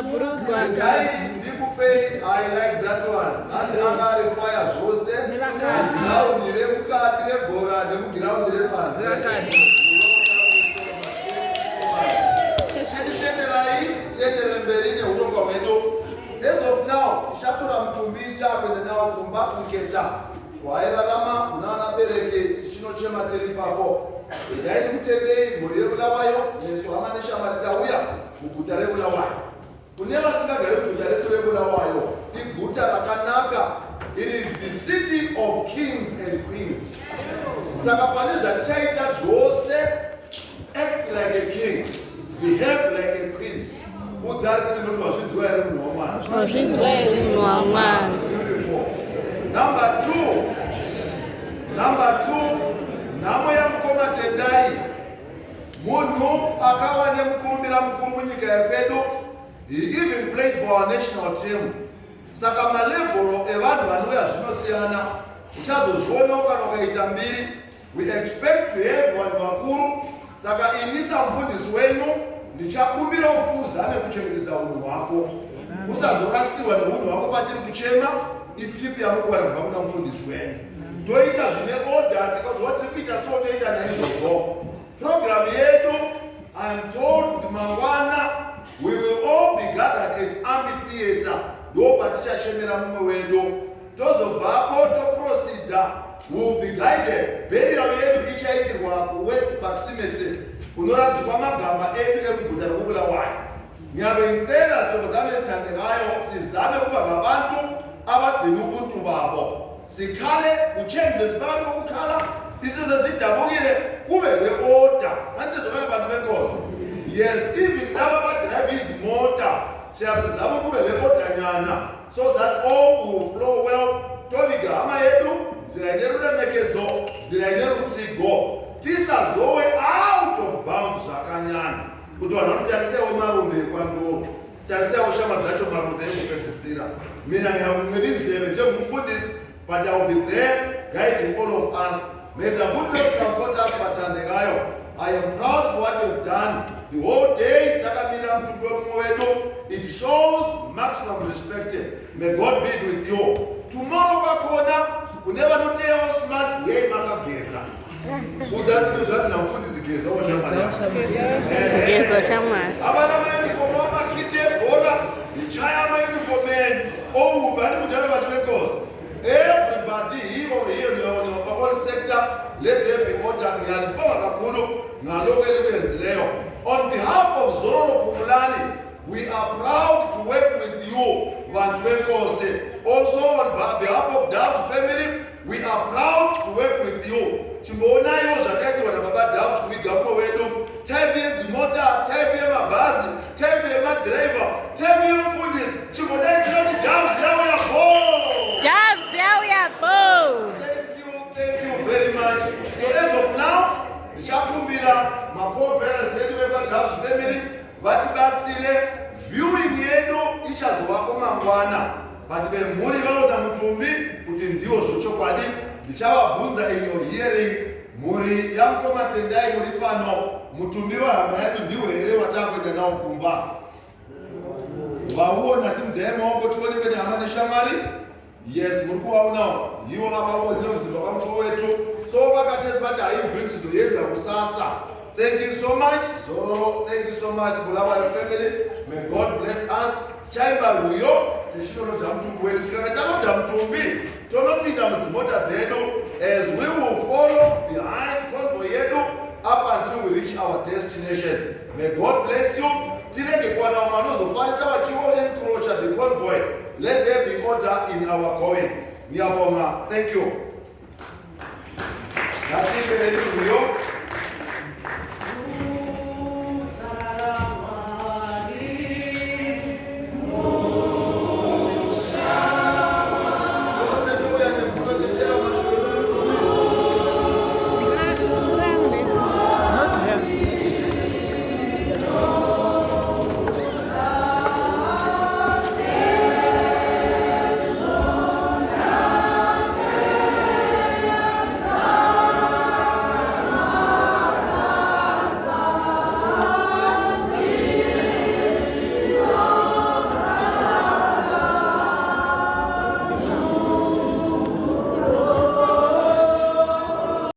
mabhurugwa I like that one. That's angari fire zvose. Ground remukati rebhora nemuground repanze. Tienderere mberi neurongwa hwedu. As of now, tichatora mutumbi takuenda nawo kumba kuketa. Wairarama kunana bereke tichinochema tiri ipapo. Endai ndikutendei mhuri yeBulawayo nesu hama neshamwari tauya muguta reBulawayo. Kune vasingagari muguta redu reBulawayo iguta rakanaka. It is the city of kings and queens. Saka pane zvatichaita zvose, act like a king, behave like a queen. Udzari kuti munhu wazvinzwa here munhu waMwari. Wazvinzwa here munhu waMwari. Number two, nhamo yamukoma tendai. Munhu akawa nemukurumbira mukuru munyika yekwedu. He even played for our national team. Saka malevhoro evanhu vanouya zvinosiyana. Uchazozviona kana ukaita mbiri. We expect to have vanhu vakuru. Saka inisa mufundisi wenyu ndichakumbira kuti uzame kuchengetedza unhu hwako. Usazorasirwa neunhu hwako patiri kuchema. Itipi yamurikuwana kubva kuna mufundisi wenyu. Toita zvine order tikazova tiri kuita so toita naizvozvo. Program yedu, I am told kuti mangwana we will all be gathered at amphitheater. Ndo patichachemera mumwe wedu. Tozobvapo toproceda. We will be guided. Burial yedu ichaitirwa kuWest Park Cemetery. Kunoradzikwa magamba edu emuguta reBulawayo. Nyabengicela tozame sithandekayo sizame kuba ngabantu abagcina ubuntu babo. Sikhale uchenze sibani ukukhala isizwe sidabukile kube le-order. Nasizobona abantu benkosi. Yes, even laba abadrive izimota siyabazama kube le-order nyana so that all will flow well. Tobiga ama yedu zirayinela ulemekedzo, zirayinela utsigo. Tisazowe out of bounds zvakanyana. Kuti vanhu vanotarisewo marumbe kwandoro. Tarisewo shama dzacho marumbe ekupedzisira. Mina ndiyamumwiri nzeve njengomufundisi, but I will be there guiding all of us. May the good Lord comfort us mathandekayo. I am proud for what you have done. The whole day, takamira mtumbi wedu. It shows maximum respect. May God be with you. Tomorrow kwakona, kuneva notewa smart way makageza. Udzari kuti zvati namufundisi geza Geza shamwari. Abana mauniform amakite bhora, ichaya mauniform enu. Bani kujana vanhu venkosi. Everybody here or here on all sector, let there be order. On behalf of Zororo Pumulani, we are proud to work with you, Vantuekose. Also on behalf of Dav's family, we are proud to work with you. Chimbona yo zakati wana baba Dav's kuigapo wedu. Tebie zimota, tebie mabazi, tebie madriver, tebie mfundis. Chimbona yo Dav's yawe ya bo. Dav's yawe ya bo. Thank you very much. So as of now, Chakumbira, Mako Beres, Edward Dav's family, Vatibatsile, viewing yedu ichazowako mangwana. But the muri vao na mutumbi kuti ndiwo zvochokwadi ndichavabvunza in your hearing muri yamukoma tendai muri pano mutumbi wahama yedu ndiwo here watakuenda nawo kumba wauona simudza yemaoko tionekwe nehama neshamwari. Yes, muri kuvaonawo ivo vavaonile muzimba kwamusoro wetu so vakatesi vati haibvi sizoyenza kusasa. Thank you so much Zororo, thank you so much Bulawayo family. May God bless us. Chaimba huyo tichinorodha mutumbi wedu. Tikanga tarodha mutumbi tonopinda mudzimota dzedu as we will follow behind convoy yedu up until we reach our destination. May God bless you. Tirege kuwana vanozofarisa vachiwo encroach the convoy. Let there be order in our going. Niyabonga. Thank you. Ngatimbeleni huyo.